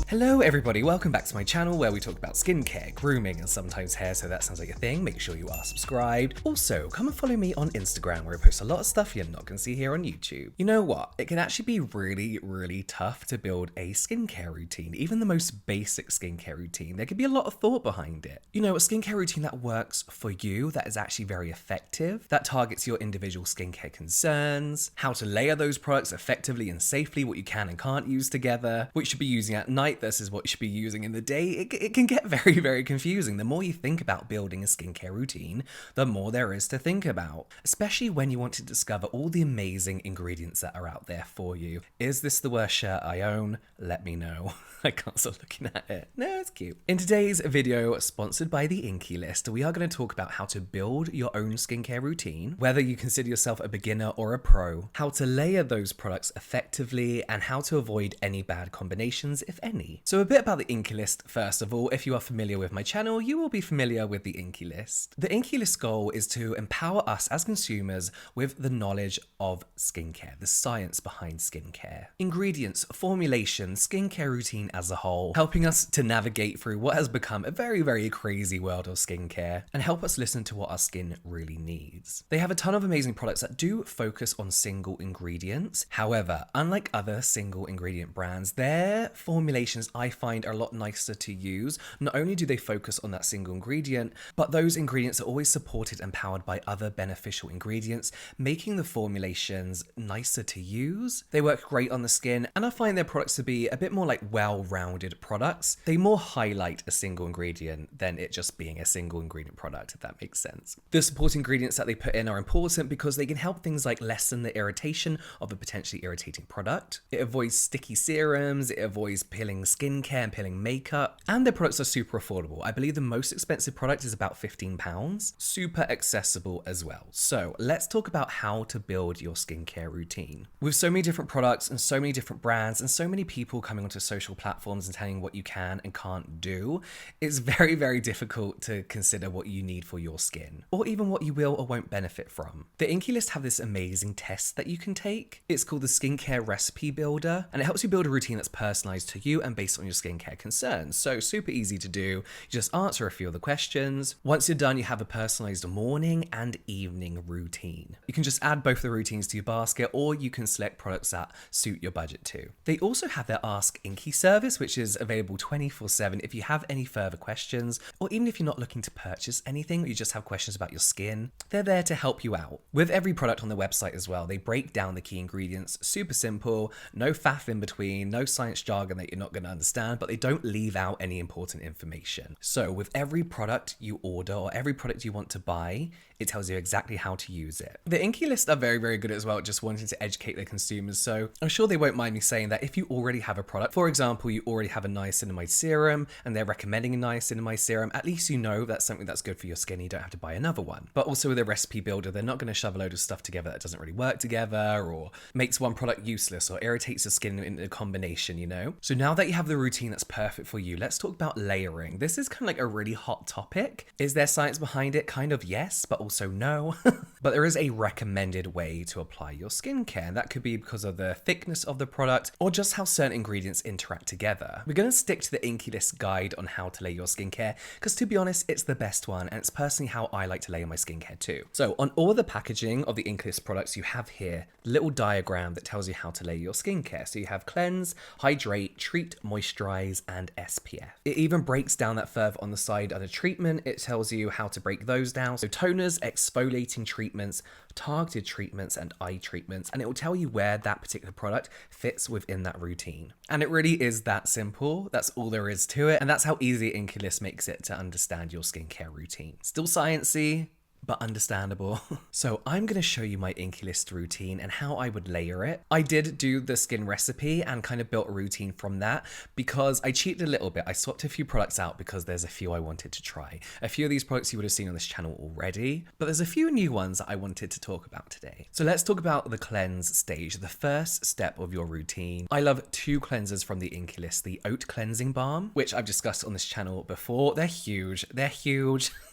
Hello everybody, welcome back to my channel where we talk about skincare, grooming and sometimes hair, so that sounds like a thing. Make sure you are subscribed. Also, come and follow me on Instagram where I post a lot of stuff you're not going to see here on YouTube. You know what? It can actually be really tough to build a skincare routine. Even the most basic skincare routine, there can be a lot of thought behind it. You know, a skincare routine that works for you, that is actually very effective, that targets your individual skincare concerns, how to layer those products effectively and safely, what you can and can't use together, what you should be using at night versus what you should be using in the day. It can get very confusing. The more you think about building a skincare routine, the more there is to think about, especially when you want to discover all the amazing ingredients that are out there for you. Is this the worst shirt I own? Let me know. I can't stop looking at it. No, it's cute. In today's video, sponsored by the Inkey List, we are going to talk about how to build your own skincare routine, whether you consider yourself a beginner or a pro, how to layer those products effectively, and how to avoid any bad combinations, if any. So a bit about the Inkey List first of all. If you are familiar with my channel, you will be familiar with the Inkey List. The Inkey List goal is to empower us as consumers with the knowledge of skincare, the science behind skincare, ingredients, formulation, skincare routine as a whole, helping us to navigate through what has become a very crazy world of skincare and help us listen to what our skin really needs. They have a ton of amazing products that do focus on single ingredients. However, unlike other single ingredient brands, their formulations I find are a lot nicer to use. Not only do they focus on that single ingredient, but those ingredients are always supported and powered by other beneficial ingredients, making the formulations nicer to use. They work great on the skin, and I find their products to be a bit more like well-rounded products. They more highlight a single ingredient than it just being a single ingredient product, if that makes sense. The support ingredients that they put in are important because they can help things like lessen the irritation of a potentially irritating product. It avoids sticky serums, it avoids peeling skincare and peeling makeup, and their products are super affordable. I believe the most expensive product is about £15. Super accessible as well. So let's talk about how to build your skincare routine. With so many different products and so many different brands and so many people coming onto social platforms and telling you what you can and can't do, it's very difficult to consider what you need for your skin, or even what you will or won't benefit from. The Inkey List have this amazing test that you can take. It's called the Skincare Recipe Builder, and it helps you build a routine that's personalized to you and based on your skincare concerns. So super easy to do. You just answer a few of the questions. Once you're done, you have a personalized morning and evening routine. You can just add both the routines to your basket, or you can select products that suit your budget too. They also have their Ask Inkey service, which is available 24/7 if you have any further questions, or even if you're not looking to purchase anything, or you just have questions about your skin, they're there to help you out. With every product on the website as well, they break down the key ingredients, super simple, no faff in between, no science jargon that you're not going to understand, but they don't leave out any important information. So with every product you order or every product you want to buy, it tells you exactly how to use it. The Inkey List are very good as well, just wanting to educate their consumers, so I'm sure they won't mind me saying that if you already have a product, for example, you already have a Niacinamide Serum and they're recommending a Niacinamide Serum, at least you know that's something that's good for your skin, you don't have to buy another one. But also with a recipe builder, they're not going to shove a load of stuff together that doesn't really work together, or makes one product useless, or irritates your skin in a combination, you know? So now that you have the routine that's perfect for you, let's talk about layering. This is kind of like a really hot topic. Is there science behind it? Kind of yes, but also no. But there is a recommended way to apply your skincare. That could be because of the thickness of the product or just how certain ingredients interact together. We're going to stick to the Inkey List guide on how to layer your skincare because, to be honest, it's the best one, and it's personally how I like to layer my skincare too. So on all the packaging of the Inkey List products, you have here a little diagram that tells you how to layer your skincare. So you have cleanse, hydrate, treat, moisturize, and SPF. It even breaks down that further on the side under treatment. It tells you how to break those down. So toners, exfoliating treatments, targeted treatments, and eye treatments, and it will tell you where that particular product fits within that routine. And it really is that simple. That's all there is to it, and that's how easy Inkey List makes it to understand your skincare routine. Still sciencey, but understandable. So I'm going to show you my Inkey List routine and how I would layer it. I did do the skin recipe and kind of built a routine from that because I cheated a little bit. I swapped a few products out because there's a few I wanted to try. A few of these products you would have seen on this channel already, but there's a few new ones that I wanted to talk about today. So let's talk about the cleanse stage, the first step of your routine. I love two cleansers from the Inkey List, the Oat Cleansing Balm, which I've discussed on this channel before. They're huge.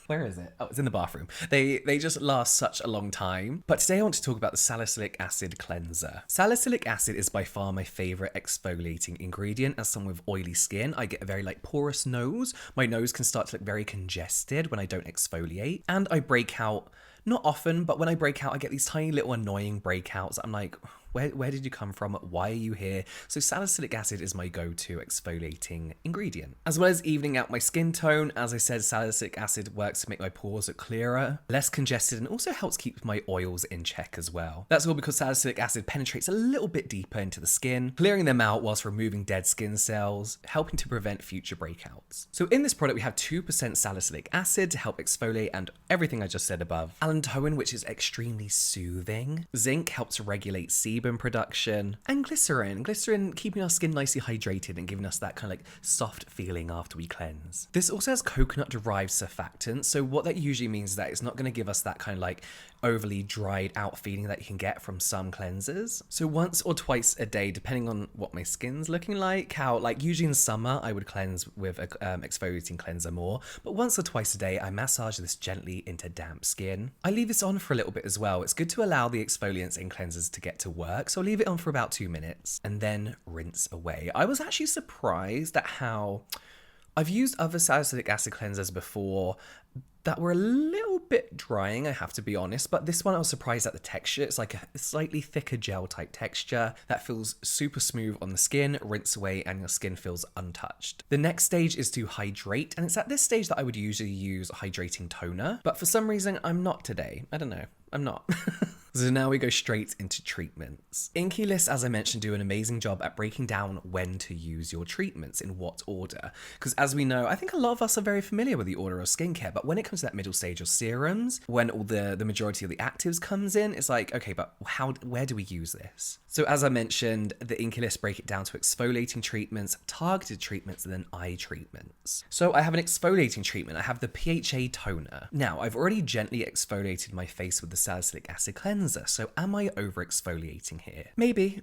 Where is it? Oh, it's in the bathroom. They just last such a long time. But today I want to talk about the Salicylic Acid Cleanser. Salicylic acid is by far my favorite exfoliating ingredient. As someone with oily skin, I get a very porous nose. My nose can start to look very congested when I don't exfoliate. And I break out, not often, but when I break out, I get these tiny little annoying breakouts. I'm like, where did you come from? Why are you here? So salicylic acid is my go-to exfoliating ingredient. As well as evening out my skin tone, as I said, salicylic acid works to make my pores look clearer, less congested, and also helps keep my oils in check as well. That's all because salicylic acid penetrates a little bit deeper into the skin, clearing them out whilst removing dead skin cells, helping to prevent future breakouts. So in this product, we have 2% salicylic acid to help exfoliate and everything I just said above. Allantoin, which is extremely soothing. Zinc helps regulate sebum production, and glycerin keeping our skin nicely hydrated and giving us that kind of soft feeling after we cleanse. This also has coconut derived surfactants, so what that usually means is that it's not going to give us that kind of overly dried out feeling that you can get from some cleansers. So once or twice a day, depending on what my skin's looking like, how usually in summer I would cleanse with a exfoliating cleanser more, but once or twice a day I massage this gently into damp skin. I leave this on for a little bit as well. It's good to allow the exfoliants in cleansers to get to work, so I'll leave it on for about 2 minutes and then rinse away. I was actually surprised at how I've used other salicylic acid cleansers before that were a little bit drying, I have to be honest, but this one I was surprised at the texture. It's like a slightly thicker gel type texture that feels super smooth on the skin, rinse away, and your skin feels untouched. The next stage is to hydrate, and it's at this stage that I would usually use hydrating toner, but for some reason I'm not today. I don't know, I'm not. So now we go straight into treatments. Inkey List, as I mentioned, do an amazing job at breaking down when to use your treatments, in what order. Because as we know, I think a lot of us are very familiar with the order of skincare, but when it comes to that middle stage of serums, when all the majority of the actives comes in, it's like, okay, but where do we use this? So as I mentioned, the Inkey List break it down to exfoliating treatments, targeted treatments, and then eye treatments. So I have an exfoliating treatment. I have the PHA toner. Now, I've already gently exfoliated my face with the salicylic acid cleanser. So am I over exfoliating here? Maybe,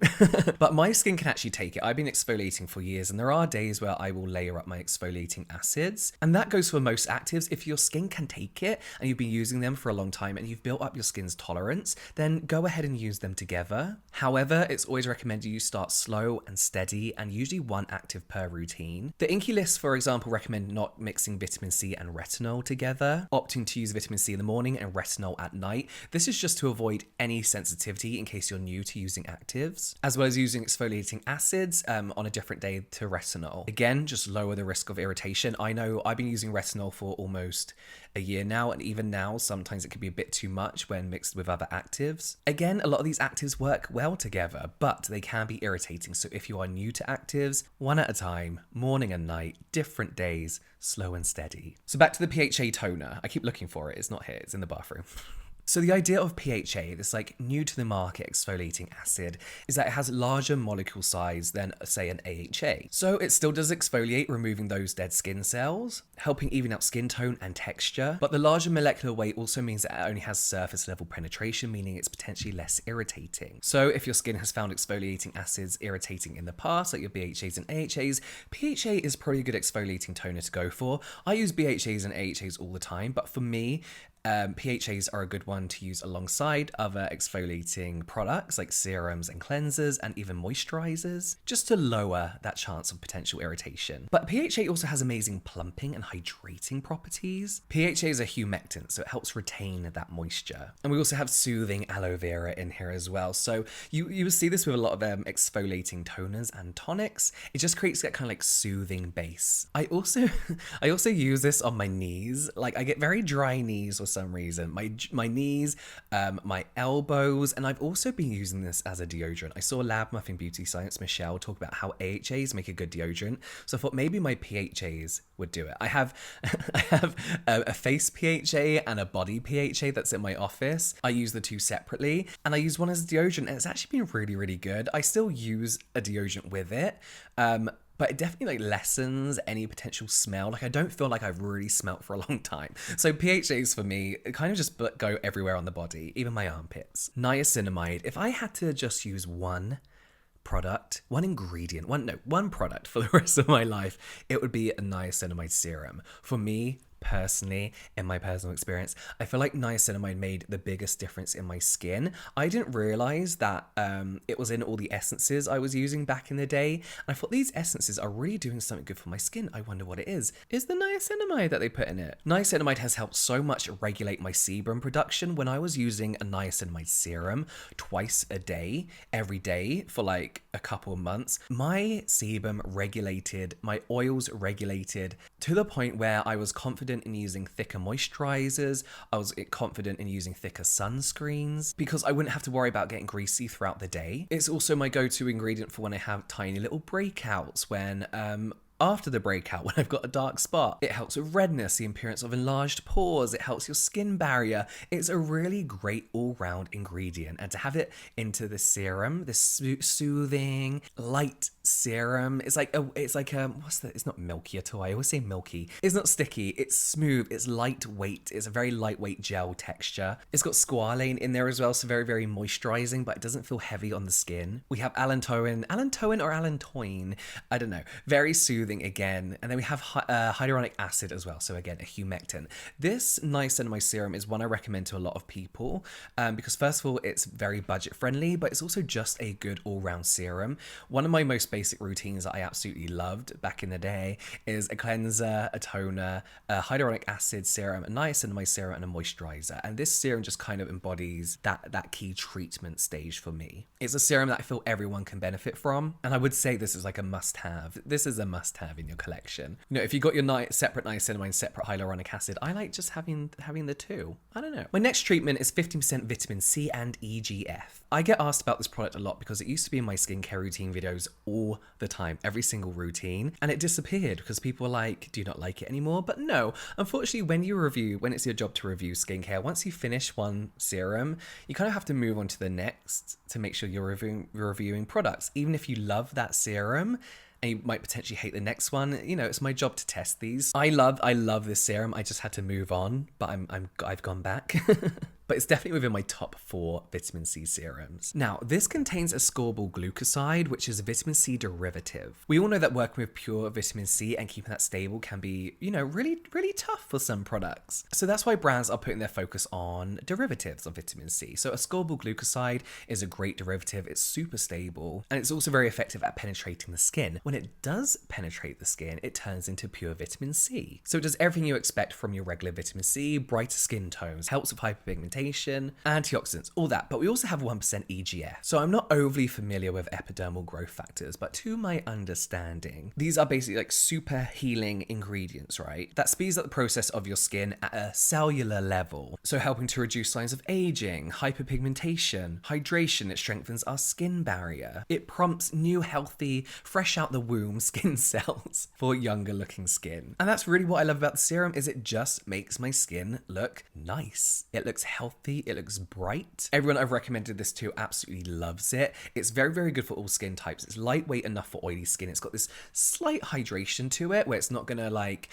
but my skin can actually take it. I've been exfoliating for years, and there are days where I will layer up my exfoliating acids, and that goes for most actives. If your skin can take it and you've been using them for a long time and you've built up your skin's tolerance, then go ahead and use them together. However, it's always recommended you start slow and steady, and usually one active per routine. The Inkey List, for example, recommend not mixing vitamin C and retinol together, opting to use vitamin C in the morning and retinol at night. This is just to avoid any sensitivity in case you're new to using actives, as well as using exfoliating acids on a different day to retinol. Again, just lower the risk of irritation. I know I've been using retinol for almost a year now, and even now sometimes it can be a bit too much when mixed with other actives. Again, a lot of these actives work well together, but they can be irritating. So if you are new to actives, one at a time, morning and night, different days, slow and steady. So back to the PHA toner. I keep looking for it. It's not here. It's in the bathroom. So the idea of PHA, this new to the market exfoliating acid, is that it has larger molecule size than, say, an AHA. So it still does exfoliate, removing those dead skin cells, helping even out skin tone and texture. But the larger molecular weight also means that it only has surface level penetration, meaning it's potentially less irritating. So if your skin has found exfoliating acids irritating in the past, like your BHAs and AHAs, PHA is probably a good exfoliating toner to go for. I use BHAs and AHAs all the time, but for me, PHAs are a good one to use alongside other exfoliating products like serums and cleansers and even moisturizers, just to lower that chance of potential irritation. But PHA also has amazing plumping and hydrating properties. PHA is a humectant, so it helps retain that moisture. And we also have soothing aloe vera in here as well. So you will see this with a lot of exfoliating toners and tonics. It just creates that kind of soothing base. I also use this on my knees. I get very dry knees or some reason. My knees, my elbows, and I've also been using this as a deodorant. I saw Lab Muffin Beauty Science Michelle talk about how AHAs make a good deodorant, so I thought maybe my PHAs would do it. I have a face PHA and a body PHA that's in my office. I use the two separately, and I use one as a deodorant, and it's actually been really, really good. I still use a deodorant with it, but it definitely lessens any potential smell. I don't feel like I've really smelt for a long time. So PHAs for me kind of just go everywhere on the body, even my armpits. Niacinamide. If I had to just use one product, one product for the rest of my life, it would be a niacinamide serum. For me, personally, in my personal experience, I feel like niacinamide made the biggest difference in my skin. I didn't realize that it was in all the essences I was using back in the day. And I thought these essences are really doing something good for my skin. I wonder what it is. Is the niacinamide that they put in it? Niacinamide has helped so much regulate my sebum production. When I was using a niacinamide serum twice a day, every day for like a couple of months, my sebum regulated, my oils regulated to the point where I was confident in using thicker moisturizers. I was confident in using thicker sunscreens because I wouldn't have to worry about getting greasy throughout the day. It's also my go-to ingredient for when I have tiny little breakouts, when after the breakout, when I've got a dark spot. It helps with redness, the appearance of enlarged pores, it helps your skin barrier. It's a really great all-round ingredient, and to have it into the serum, this soothing, light serum, it's like what's that? It's not milky at all. I always say milky. It's not sticky, it's smooth, it's lightweight, it's a very lightweight gel texture. It's got squalane in there as well, so very, very moisturizing, but it doesn't feel heavy on the skin. We have allantoin or allantoin, I don't know, very soothing again. And then we have hyaluronic acid as well, so again, a humectant. This niacinamide serum is one I recommend to a lot of people because first of all, it's very budget friendly, but it's also just a good all-round serum. One of my most basic routines that I absolutely loved back in the day is a cleanser, a toner, a hyaluronic acid serum, a niacinamide serum, and a moisturizer. And this serum just kind of embodies that key treatment stage for me. It's a serum that I feel everyone can benefit from, and I would say this is like a must-have. This is a must-have in your collection. You know, if you got your separate niacinamide, separate hyaluronic acid, I like just having the two. I don't know. My next treatment is 15% vitamin C and EGF. I get asked about this product a lot because it used to be in my skincare routine videos all the time, every single routine, and it disappeared because people were like, do you not like it anymore? But no, unfortunately, when it's your job to review skincare, once you finish one serum, you kind of have to move on to the next to make sure you're reviewing products. Even if you love that serum, and you might potentially hate the next one, you know, it's my job to test these. I love this serum. I just had to move on, but I've gone back. But it's definitely within my top 4 vitamin C serums. Now, this contains ascorbyl glucoside, which is a vitamin C derivative. We all know that working with pure vitamin C and keeping that stable can be, you know, really, really tough for some products. So that's why brands are putting their focus on derivatives of vitamin C. So ascorbyl glucoside is a great derivative. It's super stable, and it's also very effective at penetrating the skin. When it does penetrate the skin, it turns into pure vitamin C. So it does everything you expect from your regular vitamin C, brighter skin tones, helps with hyperpigmentation, antioxidants, all that. But we also have 1% EGF. So I'm not overly familiar with epidermal growth factors, but to my understanding, these are basically like super healing ingredients, right? That speeds up the process of your skin at a cellular level. So helping to reduce signs of aging, hyperpigmentation, hydration. It strengthens our skin barrier. It prompts new, healthy, fresh out the womb skin cells for younger looking skin. And that's really what I love about the serum, is it just makes my skin look nice. It looks healthy, it looks bright. Everyone I've recommended this to absolutely loves it. It's very, very good for all skin types. It's lightweight enough for oily skin. It's got this slight hydration to it where it's not gonna like,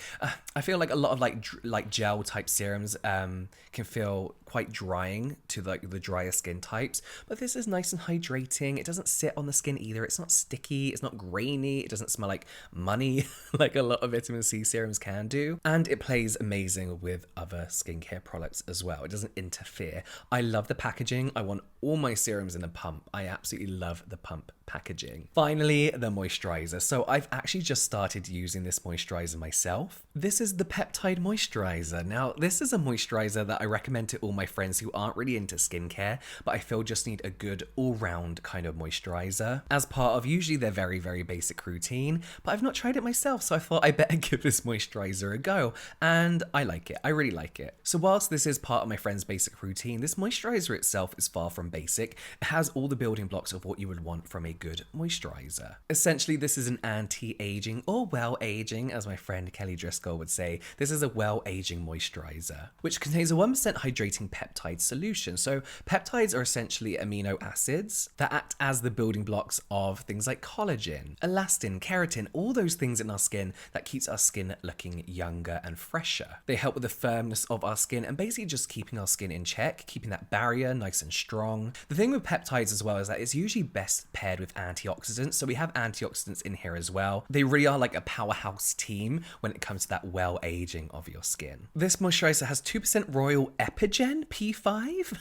I feel like a lot of like gel type serums can feel quite drying to like the drier skin types, but this is nice and hydrating. It doesn't sit on the skin either. It's not sticky, it's not grainy, it doesn't smell like money like a lot of vitamin C serums can do, and it plays amazing with other skincare products as well. It doesn't interfere. I love the packaging. I want all my serums in a pump. I absolutely love the pump packaging. Finally, the moisturizer. So I've actually just started using this moisturizer myself. This is the Peptide Moisturizer. Now, this is a moisturizer that I recommend to all my friends who aren't really into skincare, but I feel just need a good all-round kind of moisturizer as part of usually their very, very basic routine. But I've not tried it myself, so I thought I better give this moisturizer a go, and I like it. I really like it. So whilst this is part of my friend's basic routine, this moisturizer itself is far from basic. It has all the building blocks of what you would want from a good moisturizer. Essentially, this is an anti-aging, or well-aging, as my friend Kelly Driscoll would say. This is a well-aging moisturizer, which contains a 1% hydrating peptide solution. So peptides are essentially amino acids that act as the building blocks of things like collagen, elastin, keratin, all those things in our skin that keeps our skin looking younger and fresher. They help with the firmness of our skin and basically just keeping our skin in check, keeping that barrier nice and strong. The thing with peptides as well is that it's usually best paired with antioxidants, so we have antioxidants in here as well. They really are like a powerhouse team when it comes to that well aging of your skin. This moisturizer has 2% Royal Epigen P5.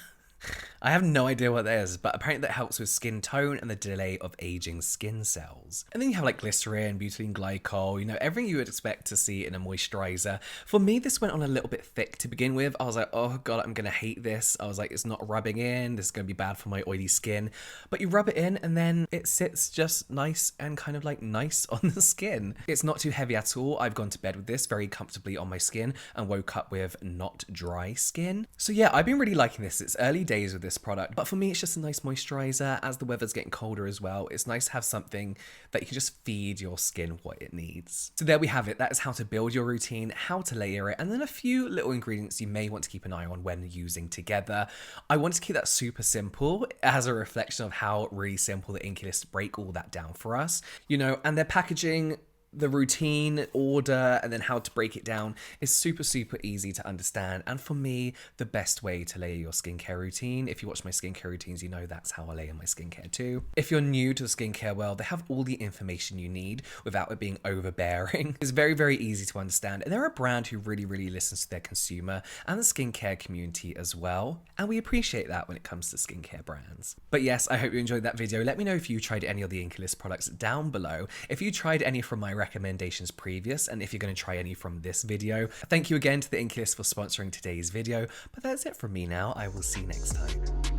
I have no idea what that is, but apparently that helps with skin tone and the delay of aging skin cells. And then you have like glycerin, butylene glycol, you know, everything you would expect to see in a moisturizer. For me, this went on a little bit thick to begin with. I was like, oh God, I'm gonna hate this. I was like, it's not rubbing in, this is gonna be bad for my oily skin. But you rub it in and then it sits just nice and kind of like nice on the skin. It's not too heavy at all. I've gone to bed with this very comfortably on my skin and woke up with not dry skin. So yeah, I've been really liking this. It's early days with this product, but for me it's just a nice moisturizer. As the weather's getting colder as well, it's nice to have something that you can just feed your skin what it needs. So there we have it. That is how to build your routine, how to layer it, and then a few little ingredients you may want to keep an eye on when using together. I wanted to keep that super simple as a reflection of how really simple the Inkey List break all that down for us, you know, and their packaging, the routine, order, and then how to break it down is super easy to understand. And for me, the best way to layer your skincare routine. If you watch my skincare routines, you know that's how I layer my skincare too. If you're new to the skincare world, they have all the information you need without it being overbearing. It's very easy to understand. And they're a brand who really listens to their consumer and the skincare community as well. And we appreciate that when it comes to skincare brands. But yes, I hope you enjoyed that video. Let me know if you tried any of the Inkey List products down below. If you tried any from my recommendations previous, and if you're going to try any from this video. Thank you again to the Inkey List for sponsoring today's video, but that's it from me now. I will see you next time.